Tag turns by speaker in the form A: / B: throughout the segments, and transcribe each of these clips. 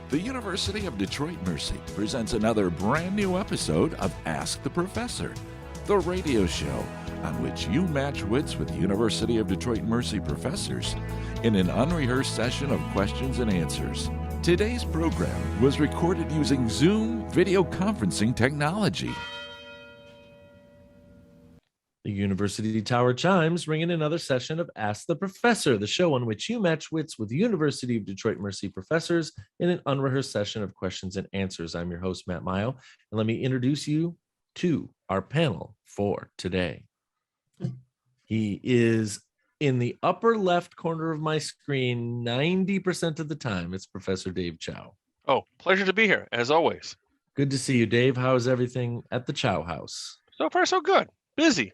A: The University of Detroit Mercy presents another brand new episode of Ask the Professor, the radio show on which you match wits with University of Detroit Mercy professors in an unrehearsed session of questions and answers. Today's program was recorded using Zoom video conferencing technology.
B: The University Tower chimes ring in another session of Ask the Professor, the show on which you match wits with University of Detroit Mercy professors in an unrehearsed session of questions and answers. I'm your host, Matt Mio, and let me introduce you to our panel for today. He is in the upper left corner of my screen 90% of the time. It's Professor Dave Chow.
C: Oh, pleasure to be here, as always.
B: Good to see you, Dave. How is everything at the Chow house?
C: So far, so good. Busy.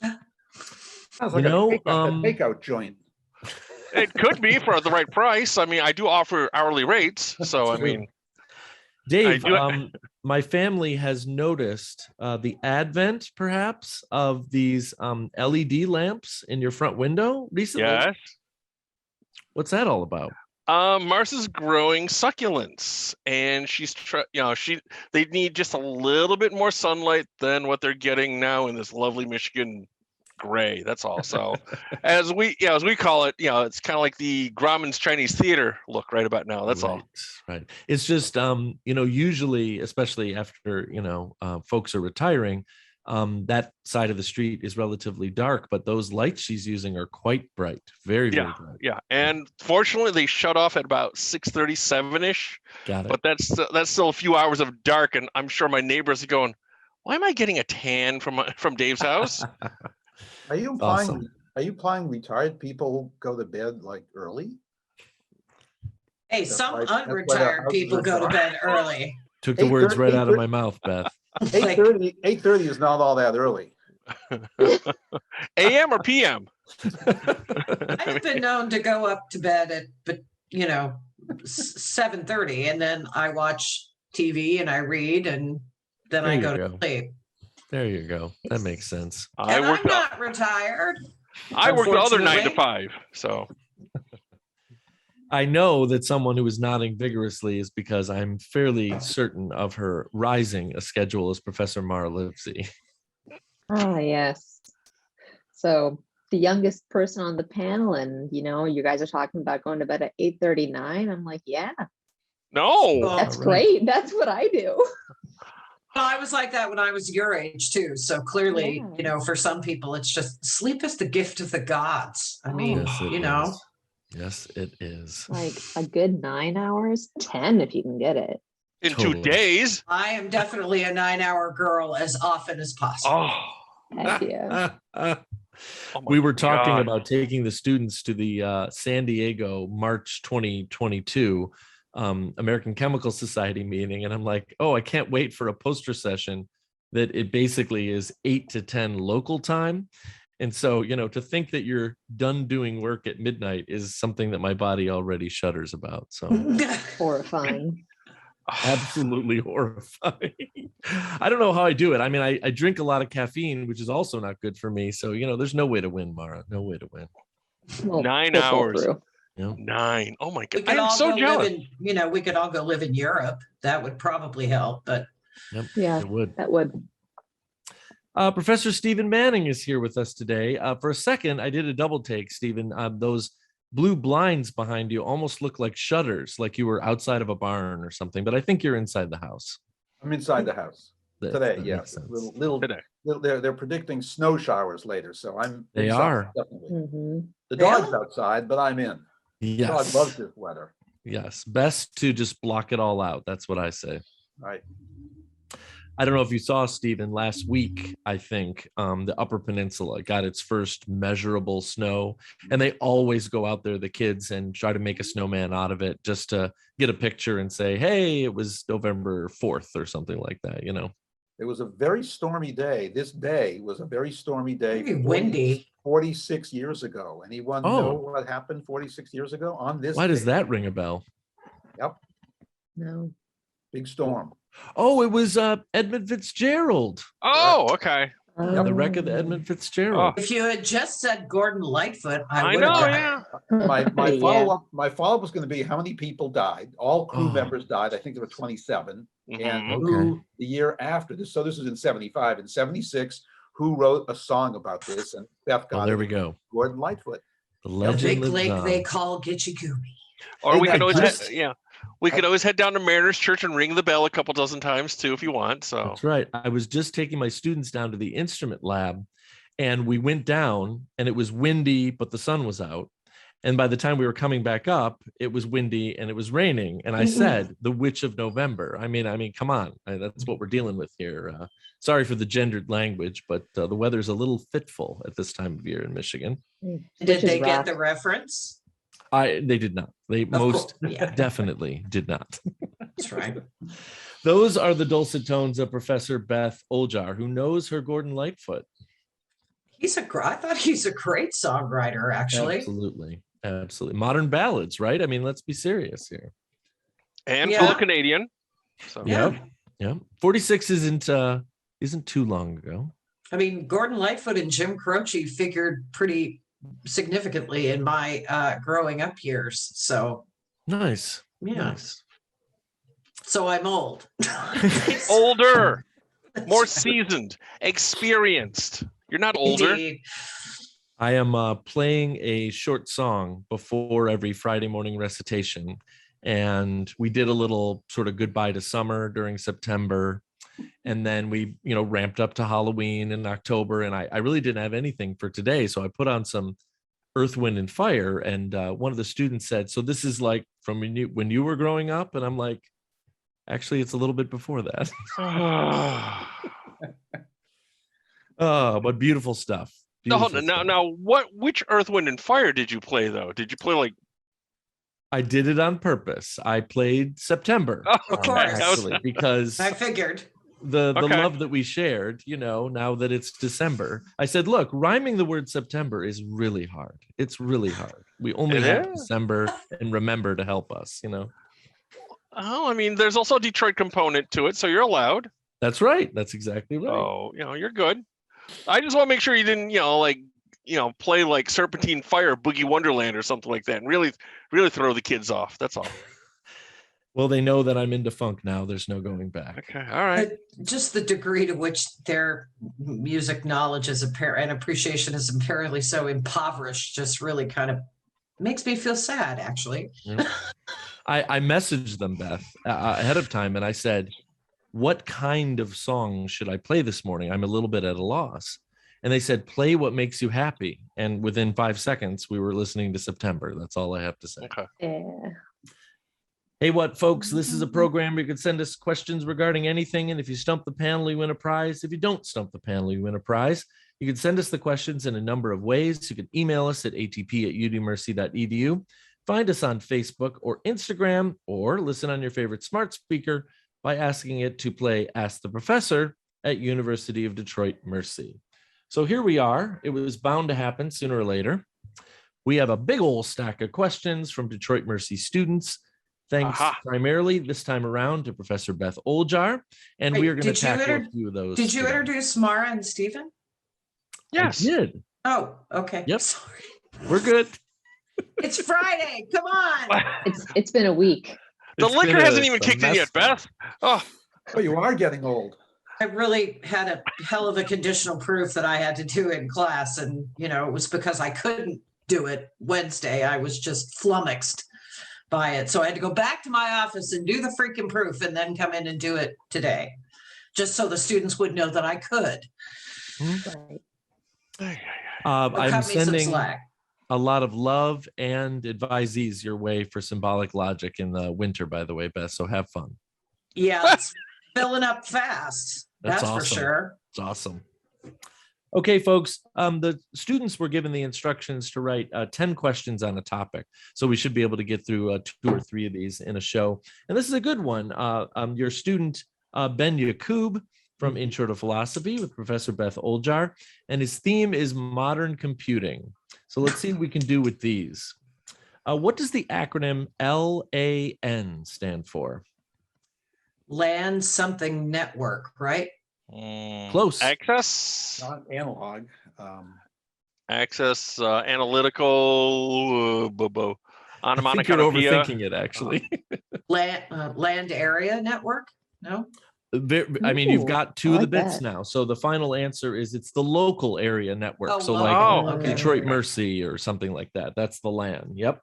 D: Sounds like a takeout joint.
C: It could be for the right price. I mean, I do offer hourly rates. So, I mean.
B: Dave, my family has noticed the advent, perhaps, of these LED lamps in your front window recently.
C: Yes.
B: What's that all about?
C: Marcia's growing succulents, and they need just a little bit more sunlight than what they're getting now in this lovely Michigan gray. That's all. So, as we call it, it's kind of like the Grauman's Chinese Theater look right about now. That's all.
B: Right. It's just usually, especially after folks are retiring, that side of the street is relatively dark, but those lights she's using are quite bright, very bright.
C: Yeah, and fortunately they shut off at about 6:37ish.
B: Got it.
C: But that's still a few hours of dark, and I'm sure my neighbors are going, "Why am I getting a tan from Dave's house?"
D: Are you implying retired people go to bed like early?
E: Hey, some unretired people go to bed early.
B: Took the words right out of my mouth, Beth.
D: 8:30 is not all that early.
C: AM or PM?
E: I've been known to go up to bed at 7:30, and then I watch TV and I read, and then I go to sleep.
B: There you go. That makes sense.
E: I'm not retired.
C: I work the other 9 to 5, so.
B: I know that someone who is nodding vigorously is because I'm fairly certain of her rising a schedule as Professor Mara Livezey.
F: Ah, yes. So the youngest person on the panel, and you guys are talking about going to bed at 8:39. I'm like, yeah.
C: No.
F: That's great. That's what I do.
E: Well, I was like that when I was your age too. So clearly, for some people, it's just sleep is the gift of the gods. I mean,
B: Yes, it is.
F: Like a good 9 hours, 10 if you can get it.
C: In 2 days.
E: I am definitely a 9-hour girl as often as possible.
C: Oh.
F: Heck yeah.
B: We were talking about taking the students to the San Diego March 2022 American Chemical Society meeting, and I'm like, oh, I can't wait for a poster session that it basically is 8 to 10 local time. And so, to think that you're done doing work at midnight is something that my body already shudders about. So
F: horrifying.
B: Absolutely horrifying. I don't know how I do it. I mean, I drink a lot of caffeine, which is also not good for me. So, there's no way to win, Mara. No way to win.
F: Well,
C: 9 hours.
B: Yeah.
C: 9. Oh my God.
E: I'm
C: so jealous.
E: We could all go live in Europe. That would probably help, but
F: yeah,
B: it would.
F: That would.
B: Professor Stephen Manning is here with us today. For a second, I did a double take, Stephen. Those blue blinds behind you almost look like shutters, like you were outside of a barn or something, but I think you're inside the house.
D: I'm inside the house today. Yes, they're predicting snow showers later, so I'm.
B: They
D: inside,
B: are
D: definitely.
F: Mm-hmm.
D: The dog's outside, but I'm in.
B: Yes.
D: The dog loves this weather.
B: Yes, best to just block it all out. That's what I say.
D: Right.
B: I don't know if you saw, Stephen, last week, I think the Upper Peninsula got its first measurable snow, and they always go out there, the kids, and try to make a snowman out of it just to get a picture and say, hey, it was November 4th or something like that,
D: It was a very stormy day. This day was a very stormy day.
E: Very windy.
D: 46 years ago. Anyone know what happened 46 years ago on this
B: Why
D: day?
B: does that ring a bell?
D: Yep.
F: No.
D: Big storm.
B: Oh, it was Edmund Fitzgerald.
C: Oh, okay.
B: The wreck of the Edmund Fitzgerald.
E: If you had just said Gordon Lightfoot, I would
C: know,
E: have
C: yeah.
D: My follow-up was going to be how many people died. All crew members died. I think there were 27. And who the year after this? So this was in 75. In 76, who wrote a song about this? And Beth got
B: there we go.
D: Gordon Lightfoot.
E: The big lake they call Gitchy Gooby.
C: Or we could always we could always head down to Mariners Church and ring the bell a couple dozen times too if you want. So
B: that's right. I was just taking my students down to the instrument lab, and we went down, and it was windy, but the sun was out. And by the time we were coming back up, it was windy and it was raining. And I said, "The Witch of November." I mean, come on, that's what we're dealing with here. Sorry for the gendered language, but the weather's a little fitful at this time of year in Michigan.
E: Did they get the reference?
B: They did not. They most definitely did not.
E: That's right.
B: Those are the dulcet tones of Professor Beth Oljar, who knows her Gordon Lightfoot.
E: I thought he's a great songwriter, actually.
B: Absolutely. Modern ballads, right? I mean, let's be serious here.
C: And full Canadian. So.
B: Yeah. 46 isn't too long ago.
E: I mean, Gordon Lightfoot and Jim Croce figured pretty significantly in my growing up years. So
B: nice.
E: Nice. So I'm old.
C: Older, more seasoned, experienced. You're not older.
E: Indeed.
B: I am playing a short song before every Friday morning recitation. And we did a little sort of goodbye to summer during September. And then we, ramped up to Halloween in October. And I really didn't have anything for today. So I put on some Earth, Wind, and Fire. And one of the students said, "So this is like from when you were growing up?" And I'm like, actually, it's a little bit before that. Oh, but beautiful stuff.
C: Now, which Earth, Wind, and Fire did you play, though? Did you play like...
B: I did it on purpose. I played September.
E: Of course.
B: Actually, because
E: I figured.
B: The love that we shared, now that it's December. I said, look, rhyming the word September is really hard. It's really hard. We only have December and remember to help us,
C: Oh, I mean, there's also a Detroit component to it, so you're allowed.
B: That's right. That's exactly right.
C: Oh, you're good. I just want to make sure you didn't, play like Serpentine Fire, Boogie Wonderland or something like that and really, really throw the kids off. That's all.
B: Well, they know that I'm into funk now. There's no going back.
C: Okay. All right.
E: Just the degree to which their music knowledge is and appreciation is apparently so impoverished just really kind of makes me feel sad, actually.
B: Yeah. I messaged them, Beth, ahead of time, and I said, "What kind of song should I play this morning? I'm a little bit at a loss." And they said, "Play what makes you happy." And within 5 seconds, we were listening to September. That's all I have to say.
C: Okay.
F: Yeah.
B: Hey, what, folks? This is a program where you can send us questions regarding anything. And if you stump the panel, you win a prize. If you don't stump the panel, you win a prize. You can send us the questions in a number of ways. You can email us at atp@udmercy.edu. Find us on Facebook or Instagram, or listen on your favorite smart speaker by asking it to play Ask the Professor at University of Detroit Mercy. So here we are. It was bound to happen sooner or later. We have a big old stack of questions from Detroit Mercy students. Thanks primarily this time around to Professor Beth Oljar. And we are going to tackle a few of those.
E: Did you introduce Mara and Stephen?
C: Yes.
B: I did.
E: Oh, okay.
B: Yep.
E: Sorry.
B: We're good.
E: It's Friday. Come on.
F: It's been a week.
C: The liquor hasn't even kicked in yet, Beth. Oh,
D: you are getting old.
E: I really had a hell of a conditional proof that I had to do in class. And, it was because I couldn't do it Wednesday. I was just flummoxed by it. So I had to go back to my office and do the freaking proof and then come in and do it today, just so the students would know that I could.
F: Right.
B: I'm sending a lot of love and advisees your way for symbolic logic in the winter, by the way, Beth. So have fun.
E: Yeah, it's filling up fast. That's
B: awesome.
E: For sure.
B: It's awesome. Okay, folks, the students were given the instructions to write 10 questions on a topic. So we should be able to get through 2 or 3 of these in a show. And this is a good one. Your student, Ben Yakub from Intro to Philosophy with Professor Beth Oljar, and his theme is modern computing. So let's see what we can do with these. What does the acronym LAN stand for?
E: LAN something network, right?
B: Close.
C: Access.
D: Not analog.
C: Access. Analytical.
B: I think you're overthinking it, actually.
E: Land area network? No?
B: I mean, you've
F: Ooh,
B: got
F: I
B: two of the
F: like
B: bits
F: that.
B: now. So the final answer is it's the local area network.
E: Oh,
B: So
E: local.
B: like
E: Okay.
B: Detroit Mercy or something like that. That's the LAN. Yep.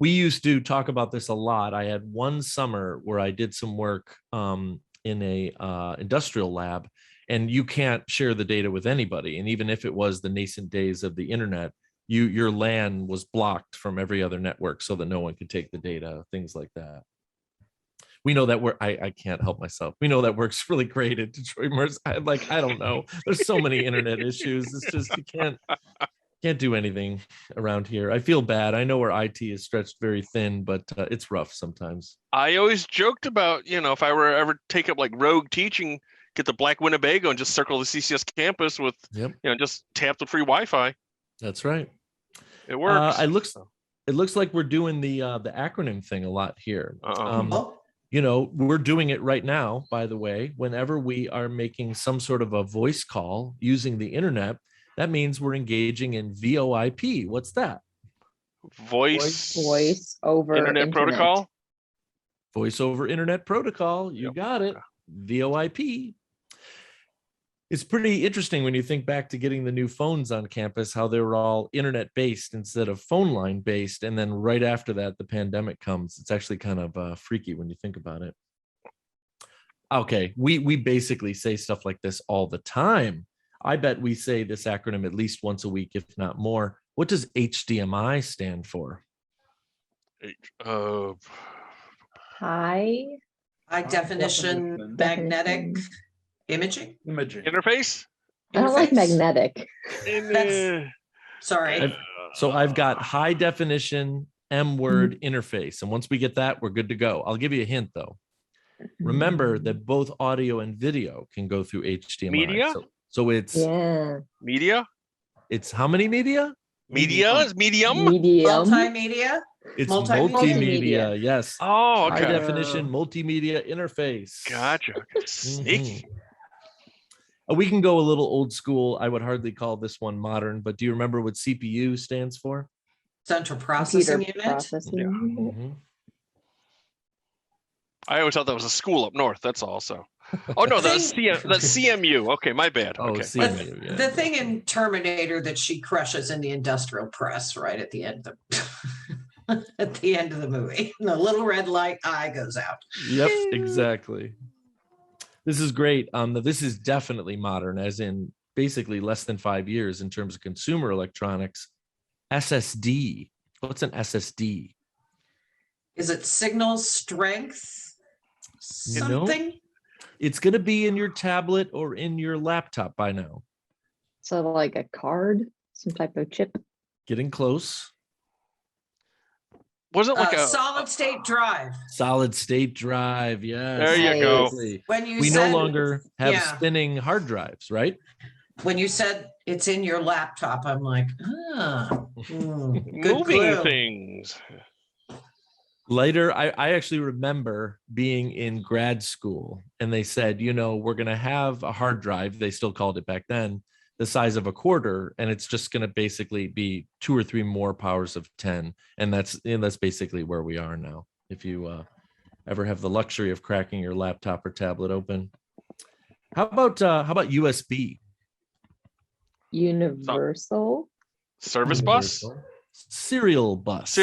B: We used to talk about this a lot. I had one summer where I did some work in a industrial lab, and you can't share the data with anybody. And even if it was the nascent days of the internet, your LAN was blocked from every other network so that no one could take the data, things like that. We know that I can't help myself. We know that works really great at Detroit Mercy. I don't know. There's so many internet issues. It's just, you can't do anything around here. I feel bad. I know our IT is stretched very thin, but it's rough sometimes.
C: I always joked about, if I were ever take up like rogue teaching, get the Black Winnebago and just circle the CCS campus with, just tap the free Wi-Fi.
B: That's right.
C: It works.
B: It looks like we're doing the acronym thing a lot here. We're doing it right now, by the way. Whenever we are making some sort of a voice call using the internet, that means we're engaging in VoIP. What's that?
C: Voice
F: over
C: internet protocol.
B: Voice over internet protocol. You got it. VoIP. It's pretty interesting when you think back to getting the new phones on campus, how they were all internet based instead of phone line based. And then right after that, the pandemic comes. It's actually kind of freaky when you think about it. Okay, we basically say stuff like this all the time. I bet we say this acronym at least once a week, if not more. What does HDMI stand for?
E: High definition magnetic imaging
C: interface.
F: I don't like magnetic.
E: Sorry.
B: So I've got high definition M word interface. And once we get that, we're good to go. I'll give you a hint though. Remember that both audio and video can go through HDMI.
C: Media?
B: So it's
C: media.
B: It's how many media?
C: Media is medium.
E: Multimedia.
B: It's multimedia. Yes.
C: Oh, okay.
B: High definition multimedia interface.
C: Gotcha. Sneaky.
B: We can go a little old school. I would hardly call this one modern, but do you remember what CPU stands for?
E: Central Processing Unit.
B: Mm-hmm.
C: I always thought that was a school up north. That's all. So, no, that's CMU. Okay, my bad. Okay.
B: CMU,
E: the thing in Terminator that she crushes in the industrial press right at the end of at the end of the movie, the little red light eye goes out.
B: Yep, exactly. This is great. This is definitely modern, as in basically less than 5 years in terms of consumer electronics. SSD. What's an SSD?
E: Is it signal strength? Something?
B: It's going to be in your tablet or in your laptop by now.
F: So like a card, some type of chip.
B: Getting close.
C: Was it like a
E: solid state drive?
B: Solid state drive, yes.
C: There you go.
B: We no longer have spinning hard drives, right?
E: When you said it's in your laptop, I'm like,
C: moving things.
B: Later, I actually remember being in grad school and they said, we're going to have a hard drive. They still called it back then, the size of a quarter. And it's just going to basically be 2 or 3 more powers of 10. And that's basically where we are now. If you ever have the luxury of cracking your laptop or tablet open. How about USB?
F: Universal
C: service bus.
B: Serial bus.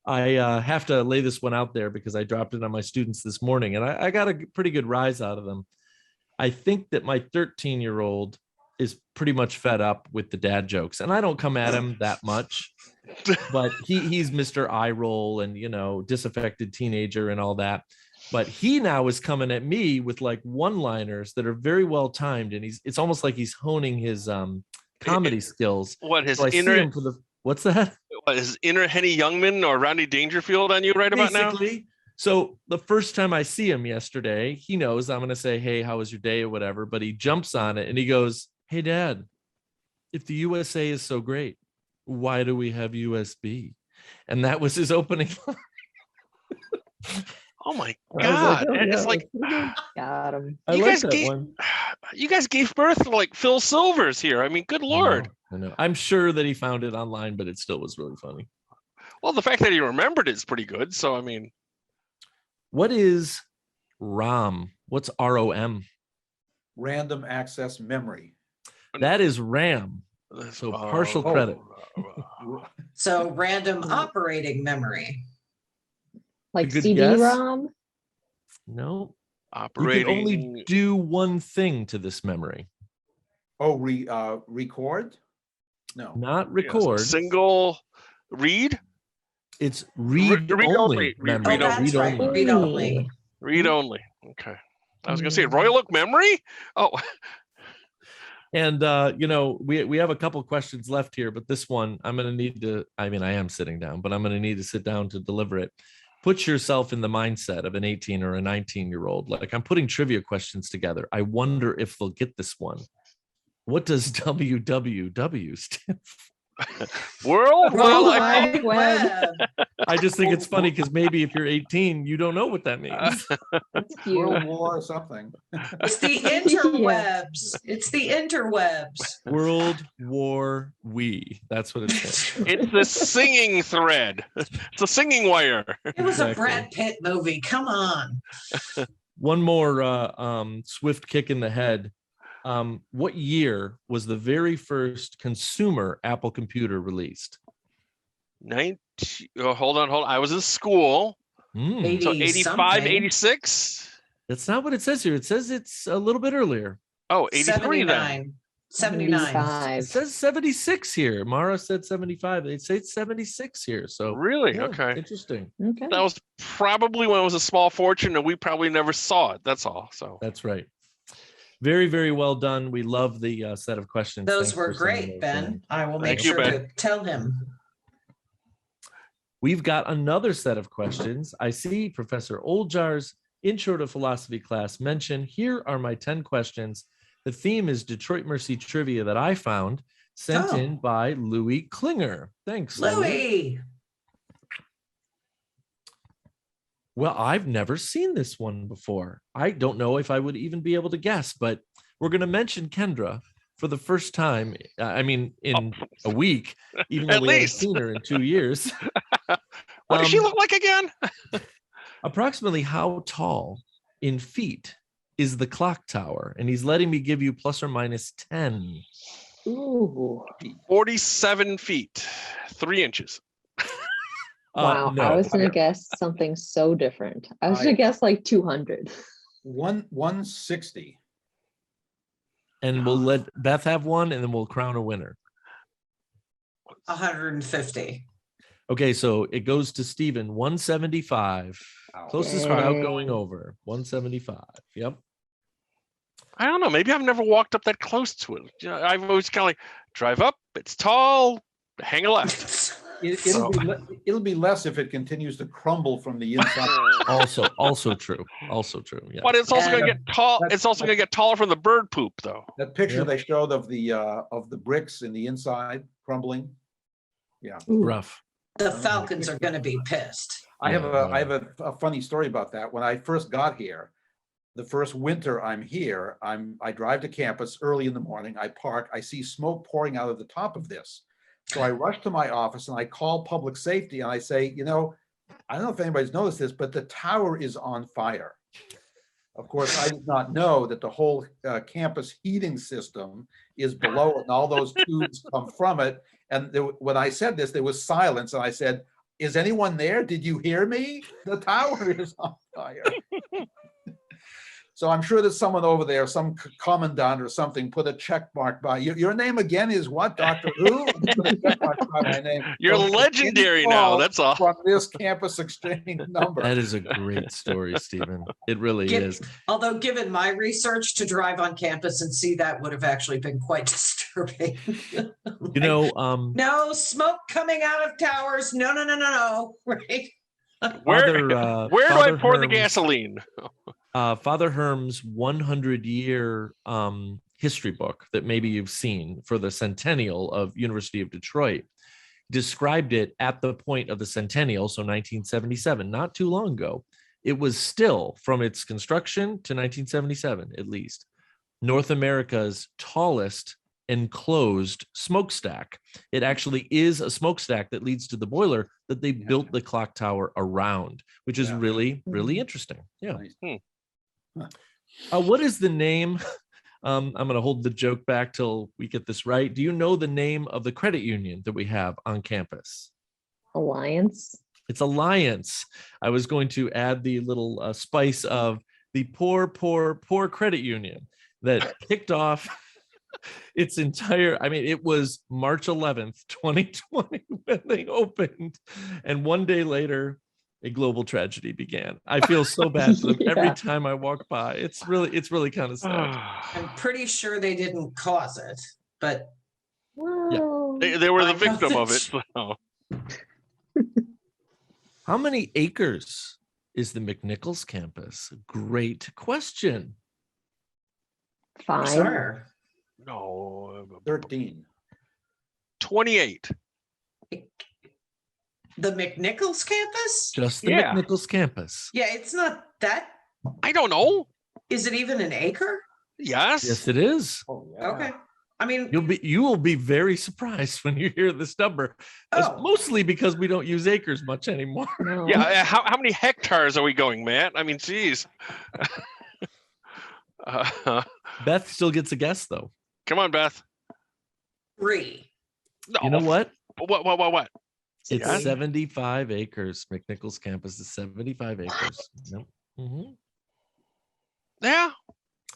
B: I have to lay this one out there because I dropped it on my students this morning and I got a pretty good rise out of them. I think that my 13-year-old is pretty much fed up with the dad jokes, and I don't come at him that much, but he's Mr. Eye Roll and, disaffected teenager and all that. But he now is coming at me with like one-liners that are very well timed, and it's almost like he's honing his comedy skills.
C: What his
B: what's that?
C: What is inner Henny Youngman or Rodney Dangerfield on you right about now?
B: So the first time I see him yesterday, he knows I'm going to say, "Hey, how was your day?" or whatever. But he jumps on it and he goes, "Hey, Dad, if the USA is so great, why do we have USB?" And that was his opening.
C: Oh my
F: I was like,
C: God.
F: oh,
C: And
F: yeah,
C: it's like,
F: got him.
B: I
C: You
B: like
C: guys
B: that
C: gave-
B: one.
C: you guys gave birth to like Phil Silvers here. I mean, good Lord.
B: I know. I'm sure that he found it online, but it still was really funny.
C: Well, the fact that he remembered it's pretty good. So, I mean,
B: What is ROM? What's ROM?
D: Random access memory.
B: That is RAM. So partial credit.
E: So random operating memory.
F: Like
B: good
F: CD-ROM?
B: No. You
C: operating.
B: can only do one thing to this memory.
D: Oh, record? No.
B: Not
C: Yes,
B: record.
C: single read.
B: It's read
C: read
B: only
C: only,
B: memory.
E: Oh, that's
B: Read
E: right.
B: only.
E: Read only.
C: Read only. Okay. I was gonna say Royal Oak memory. Oh,
B: And we have a couple questions left here, but this one I'm going to need to. I mean, I am sitting down, but I'm going to need to sit down to deliver it. Put yourself in the mindset of an 18 or a 19-year-old. Like, I'm putting trivia questions together. I wonder if they'll get this one. What does WWW stand for?
C: World
E: World
C: Wide
E: Wide
F: Web.
E: Web.
B: I just think it's funny because maybe if you're 18, you don't know what that means.
F: That's cute.
D: World War or something.
E: It's the interwebs. It's the interwebs.
B: World War We. That's what it says.
C: It's the singing thread. It's a singing wire.
E: It was a
B: Exactly.
E: Brad Pitt movie. Come on.
B: One more swift kick in the head. What year was the very first consumer Apple computer released?
C: 19. Hold on. I was in school.
B: Hmm.
C: So
E: 80
C: 85,
E: something.
C: 86.
B: That's not what it says here. It says it's a little bit earlier.
C: Oh, 83 then.
E: 79.
F: 75.
B: It says 76 here. Mara said 75. They say it's 76 here. So
C: Really?
B: yeah,
C: Okay.
B: interesting.
F: Okay.
C: That was probably when it was a small fortune and we probably never saw it. That's all. So
B: That's right. Very, very well done. We love the set of questions.
E: Those
B: Thanks
E: were
B: for sending
E: great,
B: those
E: Ben.
B: in.
E: I will make
C: Thank you,
E: sure
C: Ben.
E: to tell him.
B: We've got another set of questions. I see Professor Oljar's Intro to Philosophy class mentioned. Here are my 10 questions. The theme is Detroit Mercy trivia that I found, sent
E: Oh.
B: in by Louis Klinger. Thanks,
E: Louis.
B: Well, I've never seen this one before. I don't know if I would even be able to guess, but we're going to mention Kendra for the first time. In a week, even though
C: At
B: we haven't
C: least.
B: seen her in 2 years.
C: what does she look like again?
B: Approximately how tall in feet is the clock tower? And he's letting me give you plus or minus 10.
F: Ooh.
C: 47 feet, 3 inches.
F: Wow.
B: No.
F: I was going to guess something so different. I was going to guess like 200.
D: 160.
B: And we'll let Beth have one, and then we'll crown a winner.
E: 150.
B: Okay, so it goes to Stephen, 175.
D: Wow.
B: Closest without
F: Dang.
B: going over, 175. Yep.
C: I don't know. Maybe I've never walked up that close to it. You know, I've always kind of like drive up. It's tall. Hang a left.
D: It'll be less if it continues to crumble from the inside.
B: Also true. Also true. Yeah.
C: But it's also going to
E: And-
C: get tall. It's also going to get taller from the bird poop, though.
D: That picture
B: Yep.
D: they showed of the bricks in the inside crumbling. Yeah.
B: Rough.
E: The Falcons are going to be pissed.
D: I have
B: Yeah.
D: a funny story about that. When I first got here, the first winter I'm here, I drive to campus early in the morning. I park. I see smoke pouring out of the top of this. So I rush to my office and I call public safety and I say, I don't know if anybody's noticed this, but the tower is on fire. Of course, I did not know that the whole campus heating system is below it and all those tubes come from it. And when I said this, there was silence. And I said, is anyone there? Did you hear me? The tower is on fire. So I'm sure there's someone over there, some commandant or something, put a check mark by your name again is what, Dr. Who? Put a check mark by my name.
C: You're
D: So,
C: legendary
D: any
C: now.
D: call
C: That's all.
D: from this campus exchange number.
B: That is a great story, Stephen. It really
E: Get-
B: is.
E: Although given my research, to drive on campus and see that would have actually been quite disturbing. No smoke coming out of towers. No. Right.
C: Where
B: Father,
C: do I
B: Father
C: pour the
B: Herm's-
C: gasoline?
B: Father Herm's 100-year history book that maybe you've seen for the centennial of University of Detroit described it at the point of the centennial, so 1977, not too long ago, it was still, from its construction to 1977 at least, North America's tallest enclosed smokestack. It actually is a smokestack that leads to the boiler that they built the clock tower around, which is really, really interesting. Yeah.
D: Nice.
B: What is the name? I'm going to hold the joke back till we get this right. Do you know the name of the credit union that we have on campus?
F: Alliance.
B: It's Alliance. I was going to add the little spice of the poor credit union that kicked off its entire, it was March 11th, 2020 when they opened. And one day later, a global tragedy began. I feel so bad for them every time I walk by. It's really kind of sad.
E: I'm pretty sure they didn't cause it, but
F: Whoa.
C: They were the victim of it. So.
B: How many acres is the Mcnichols campus? Great question.
F: 5.
E: sir,
C: No,
D: 13.
C: 28.
E: the Mcnichols campus?
B: Just the
C: Yeah.
B: Mcnichols campus.
E: Yeah, it's not that.
C: I don't know.
E: Is it even an acre?
C: Yes.
B: Yes, it is.
D: Oh, yeah.
E: Okay. I mean,
B: You will be very surprised when you hear this number. It's
E: Oh.
B: mostly because we don't use acres much anymore.
F: No.
C: Yeah. How many hectares are we going, Matt? I mean, geez.
B: Beth still gets a guess though.
C: Come on, Beth.
E: 3.
C: No.
B: You know what?
C: What?
B: It's
C: Yeah.
B: 75 acres. Mcnichols campus is 75 acres. Yep. Mhm.
C: Yeah.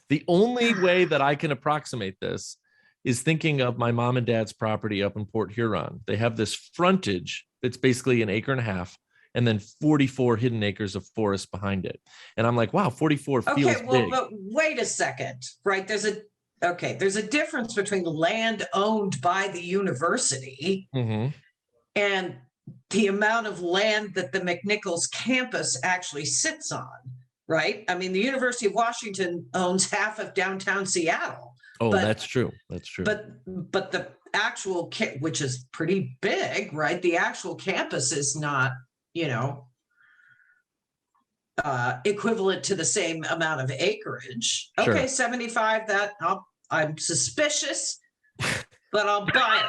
B: The only way that I can approximate this is thinking of my mom and dad's property up in Port Huron. They have this frontage that's basically an acre and a half, and then 44 hidden acres of forest behind it. And I'm like, wow, 44 feels
E: Okay, well,
B: big.
E: but wait a second, right? There's a difference between land owned by the university
B: Mhm.
E: and the amount of land that the Mcnichols campus actually sits on, right? I mean, the University of Washington owns half of downtown Seattle,
B: Oh,
E: but-
B: that's true. That's true.
E: but the actual which is pretty big, right? The actual campus is not, equivalent to the same amount of acreage.
B: Sure.
E: Okay, 75. I'm suspicious, but I'll buy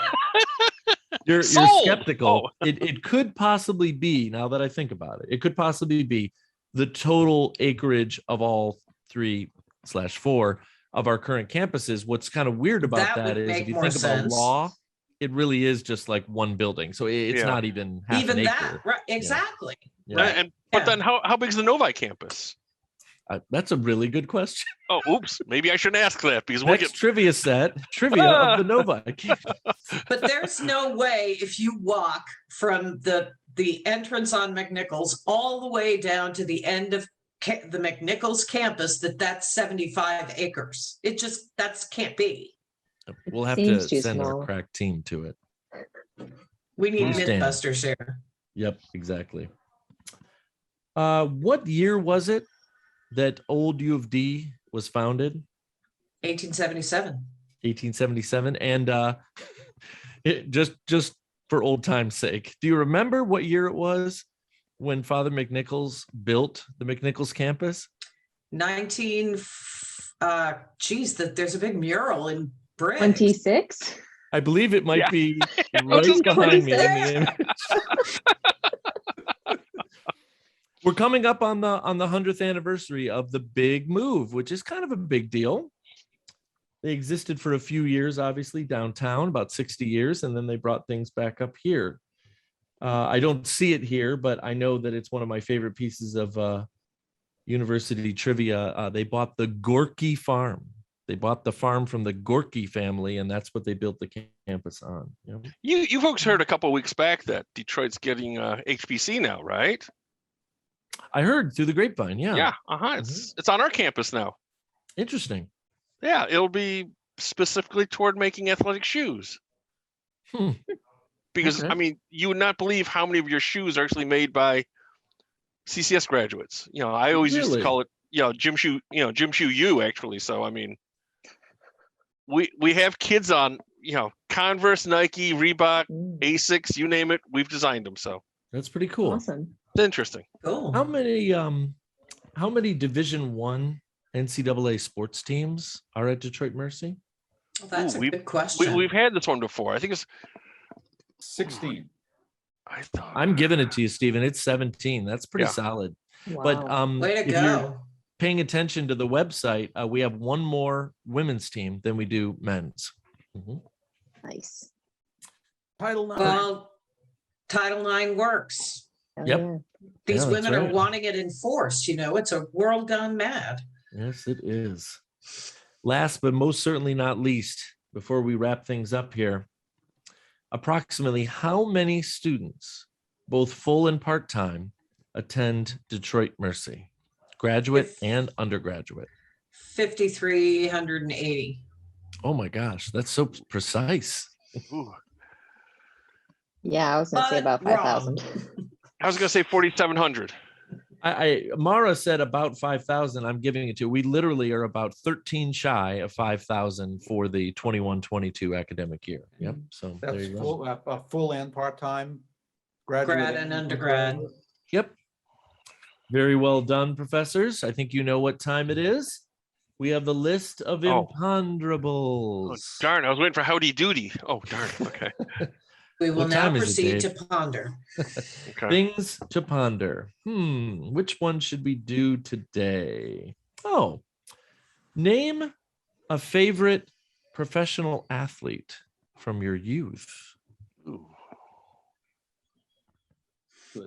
E: it.
B: You're
C: Sold!
B: skeptical.
C: Oh.
B: It could possibly be, now that I think about it, it could possibly be the total acreage of all 3/4 of our current campuses. What's kind of weird about
E: That
B: that
E: would
B: is
E: make
B: if you
E: more
B: think about
E: sense.
B: law, it really is just like one building. So it's
C: Yeah.
B: not even half
E: Even
B: an
E: that,
B: acre.
E: right? Exactly.
B: Yeah.
C: Right. But then how big is the Novi campus?
B: That's a really good question.
C: Oh, oops. Maybe I shouldn't ask that because we'll
B: Next
C: get.
B: trivia of the Novi campus.
E: But there's no way if you walk from the entrance on Mcnichols all the way down to the end of the Mcnichols campus that's 75 acres. That can't be.
B: We'll have to
F: Seems too
B: send our
F: small.
B: crack team to it.
E: We need
B: Understand.
E: Mythbusters here.
B: Yep, exactly. What year was it that Old U of D was founded?
E: 1877.
B: 1877. And just for old time's sake, do you remember what year it was when Father Mcnichols built the Mcnichols campus?
E: 19. There's a big mural in brick.
F: 26.
B: I believe it might
C: Yeah.
B: be
C: was just
B: right
C: gonna
B: behind me. in the image. We're coming up on the 100th anniversary of the big move, which is kind of a big deal. They existed for a few years, obviously, downtown, about 60 years, and then they brought things back up here. I don't see it here, but I know that it's one of my favorite pieces of university trivia. They bought the Gorky farm. They bought the farm from the Gorky family, and that's what they built the campus on. You know?
C: You folks heard a couple of weeks back that Detroit's getting HBC now, right?
B: I heard through the grapevine. Yeah.
C: Yeah. It's on our campus now.
B: Interesting.
C: Yeah, it'll be specifically toward making athletic shoes.
B: Hmm.
C: Because
B: Okay.
C: you would not believe how many of your shoes are actually made by CCS graduates. I always used to
B: Really?
C: call it, gym shoe U actually. So we have kids on, Converse, Nike, Reebok, Asics, you name it, we've designed them. So
B: That's pretty cool.
F: Awesome.
C: it's interesting.
E: Cool.
B: How many how many Division I NCAA sports teams are at Detroit Mercy?
E: Well, that's
C: Ooh,
E: a good question.
C: We've had this one before. I think it's
D: 16.
C: I thought
B: I'm giving it to you, Stephen. It's 17. That's pretty
C: Yeah.
B: solid.
F: Wow.
B: But
E: Way to
B: if you're
E: go.
B: paying attention to the website, we have one more women's team than we do men's.
F: Nice.
D: Title IX.
E: Well, Title IX works.
F: Hell
B: Yep.
F: yeah.
E: These
B: Yeah, that's
E: women are
B: right.
E: wanting it enforced. It's a world gone mad.
B: Yes, it is. Last but most certainly not least, before we wrap things up here, approximately how many students, both full and part-time, attend Detroit Mercy, graduate and undergraduate?
E: 5,380.
B: Oh my gosh, that's so precise.
C: ooh,
F: Yeah, I was gonna say about
E: But
F: 5,000.
C: I was gonna say 4,700.
B: Mara said about 5,000. I'm giving it to you. We literally are about 13 shy of 5,000 for the 21-22 academic year. Yep. So there
D: That's
B: you go.
D: full and part-time. Graduate
E: Grad and undergrad.
B: Yep. Very well done, professors. I think you know what time it is. We have the list of
C: Oh.
B: imponderables.
C: Oh, darn, I was waiting for Howdy Doody. Oh, darn. Okay.
E: We will
B: What
E: now
B: time is it,
E: proceed to
B: Dave?
E: ponder.
C: Okay.
B: Things to ponder. Which one should we do today? Oh, name a favorite professional athlete from your youth.
C: Ooh.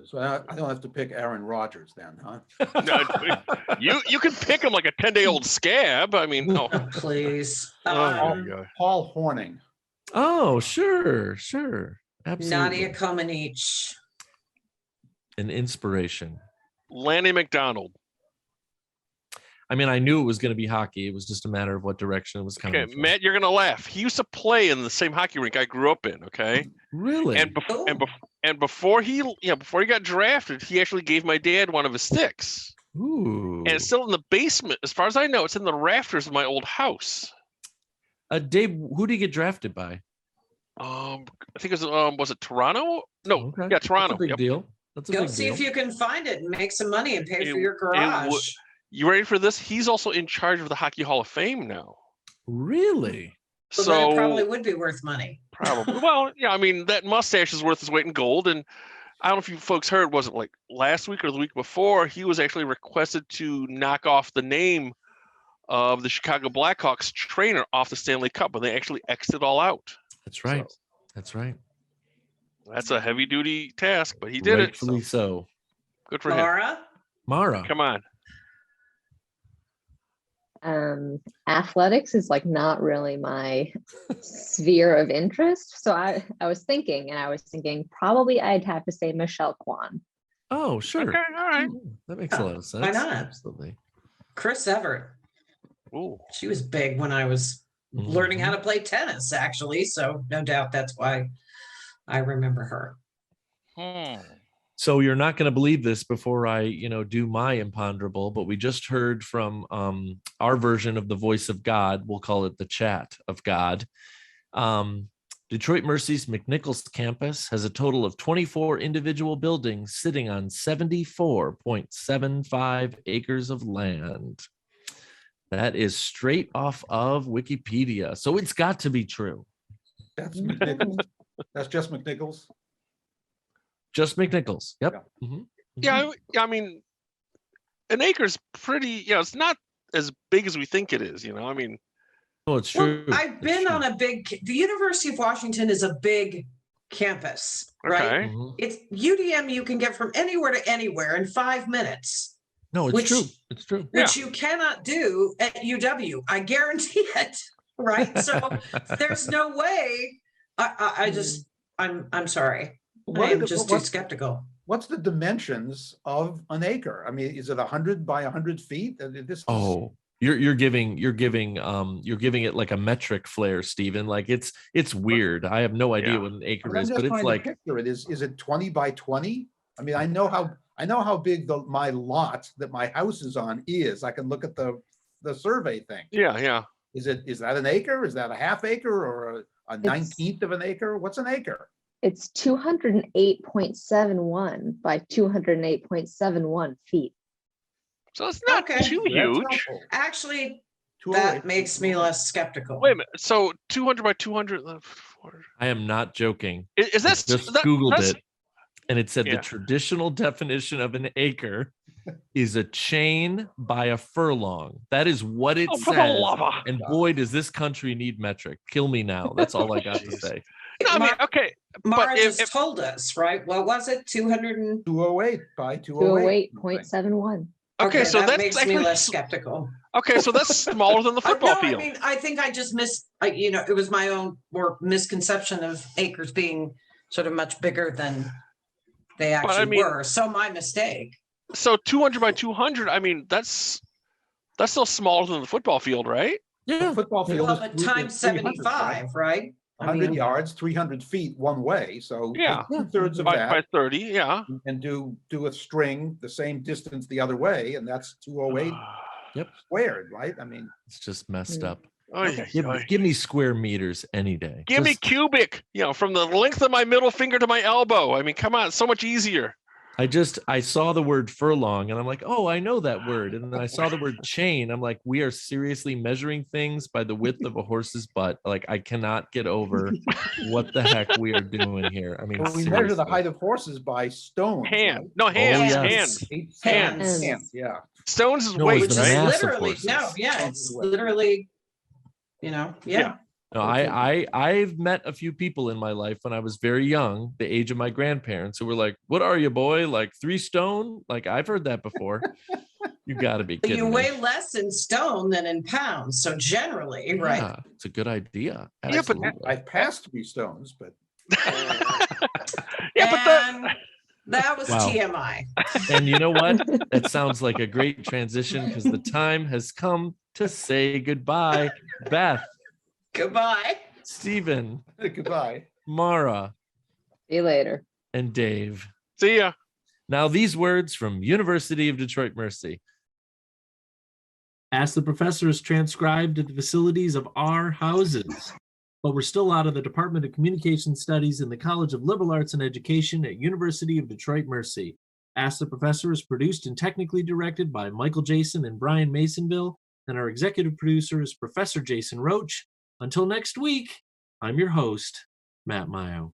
D: So I don't have to pick Aaron Rodgers then, huh?
C: No, you can pick him like a 10-day-old scab. I mean, no.
E: Oh, please.
C: Oh, yeah.
D: Paul Horning.
B: Oh, sure. Absolutely.
E: Nadia Comaneci.
B: An inspiration.
C: Lanny McDonald.
B: I mean, I knew it was going to be hockey. It was just a matter of what direction it was coming
C: Okay,
B: from.
C: Matt, you're gonna laugh. He used to play in the same hockey rink I grew up in. Okay,
B: Really?
C: and before he got drafted, he actually gave my dad one of his sticks,
B: Ooh.
C: and it's still in the basement. As far as I know, it's in the rafters of my old house.
B: Dave, who did he get drafted by?
C: I think it was it Toronto? No,
B: Okay.
C: yeah, Toronto.
B: That's a big
C: Yep.
B: deal. That's a
E: Go
B: big
E: see
B: deal.
E: if you can find it and make some money and pay for your
C: It
E: garage.
C: You ready for this? He's also in charge of the Hockey Hall of Fame now.
B: Really?
E: So then it probably would be worth money.
C: Probably. Well, yeah, I mean, that mustache is worth his weight in gold. And I don't know if you folks heard, was it like last week or the week before, he was actually requested to knock off the name of the Chicago Blackhawks trainer off the Stanley Cup, but they actually X'd it all out.
B: That's right.
C: So,
B: That's right.
C: that's a heavy duty task, but he did
B: Rightfully
C: it. So
B: so.
C: good for him.
B: Mara.
C: Come on.
F: Athletics is like not really my sphere of interest. So I was thinking probably I'd have to say Michelle Kwan.
B: Oh, sure.
C: Okay, all right.
B: That makes a lot of sense.
E: Why not?
B: Absolutely.
E: Chris Everett.
C: Ooh.
E: She was big when I was learning how to play tennis, actually. So no doubt that's why I remember her.
B: So you're not going to believe this before I, do my imponderable, but we just heard from our version of the voice of God. We'll call it the chat of God. Detroit Mercy's Mcnichols campus has a total of 24 individual buildings sitting on 74.75 acres of land. That is straight off of Wikipedia. So it's got to be true.
D: That's Mcnichols. That's just Mcnichols.
B: Just Mcnichols. Yep.
D: Yeah.
B: Mm-hmm.
C: Yeah, I mean, an acre's pretty, it's not as big as we think it is, I mean.
B: Oh, it's true.
E: Well, I've been on the University of Washington is a big campus, right?
C: Okay.
B: Mm-hmm.
E: It's UDM you can get from anywhere to anywhere in 5 minutes.
B: No, it's true. It's true.
E: Which you cannot do at UW. I guarantee it. Right. So there's no way. I'm sorry. I'm just too skeptical.
D: What's the dimensions of an acre? I mean, is it 100 by 100 feet?
B: You're giving it like a metric flair, Stephen. Like it's weird. I have no idea what an acre is, but it's like
D: picture it. Is it 20 by 20? I mean, I know how big my lot that my house is on is. I can look at the survey thing.
C: Yeah.
D: Is that an acre? Is that a half acre or a 19th of an acre? What's an acre?
F: It's 208.71 by 208.71 feet.
C: So it's not
E: Okay.
C: too
D: That's
C: huge.
D: helpful.
E: Actually,
D: 208.
E: that makes me less skeptical.
C: Wait a minute. So 200 by 200.
B: I am not joking.
C: Is
B: I
C: that
B: just
C: that,
B: Googled
C: that's,
B: it, and it said
C: Yeah.
B: the traditional definition of an acre is a chain by a furlong. That is what it
C: Oh, for the
B: says.
C: love of-
B: And boy, does this country need metric. Kill me now. That's all I got to
C: Jeez.
B: say.
C: No, I mean, okay.
E: Mara
C: but
E: just
C: if-
E: told us, right? What was it? 200 and
D: 208 by 208.
F: 208.71.
C: Okay, so
E: that
C: that's
E: makes
C: actually
E: me less skeptical.
C: okay. So that's smaller than the football
E: No,
C: field.
E: I mean, I think I just missed, it was my own more misconception of acres being sort of much bigger than they actually
C: mean-
E: were. So my mistake.
C: So 200 by 200. I mean, that's still smaller than the football field, right?
D: The football field
E: Well,
D: is
E: but
D: three-
E: times
D: is 300,
E: 75, right? I
D: 100
E: mean,
D: yards, 300 feet one way. So
C: Yeah.
D: take 2/3 of
C: By
D: that
C: 30. Yeah.
D: and do a string the same distance the other way, and that's 208 squared, right? I mean,
B: It's just messed
F: Mm.
B: up.
C: Oy,
B: Give,
C: oy.
B: give me square meters any day.
C: Give me
B: Just-
C: cubic. From the length of my middle finger to my elbow. I mean, come on, it's so much easier.
B: I saw the word furlong and I'm like, oh, I know that word. And then I saw the word chain. I'm like, we are seriously measuring things by the width of a horse's butt. Like, I cannot get over what the heck we are doing here. I mean,
D: well, we measure the
B: seriously.
D: height of horses by stones.
C: Hand.
D: right?
C: No, hands.
B: yes.
C: Hands.
E: Hands.
D: Hands, yeah.
C: Stones is
B: No,
C: weight,
B: it's
E: which
B: the
E: is
C: right?
B: mass of
E: literally, no,
B: horses.
E: yeah, it's literally, yeah.
C: Yeah.
B: No, I've met a few people in my life when I was very young, the age of my grandparents, who were like, "What are you, boy? Like 3 stone?" Like, I've heard that before. You got to be
E: But
B: kidding
E: you
B: me.
E: weigh less in stone than in pounds. So generally, right?
B: Yeah, it's a good idea.
C: Yeah, but-
B: Absolutely.
D: I passed 3 stones, but
C: Yeah, but
E: And that was
B: Wow.
E: TMI.
B: And you know what? That sounds like a great transition because the time has come to say goodbye. Beth,
E: Goodbye.
B: Stephen,
D: goodbye.
B: Mara,
F: See you later.
B: and Dave.
C: see ya.
B: Now, these words from University of Detroit Mercy.
G: Ask the Professor is transcribed at the facilities of our houses, but we're still out of the Department of Communication Studies in the College of Liberal Arts and Education at University of Detroit Mercy. Ask the Professor is produced and technically directed by Michael Jason and Brian Masonville, and our executive producer is Professor Jason Roach. Until next week, I'm your host, Matt Mio.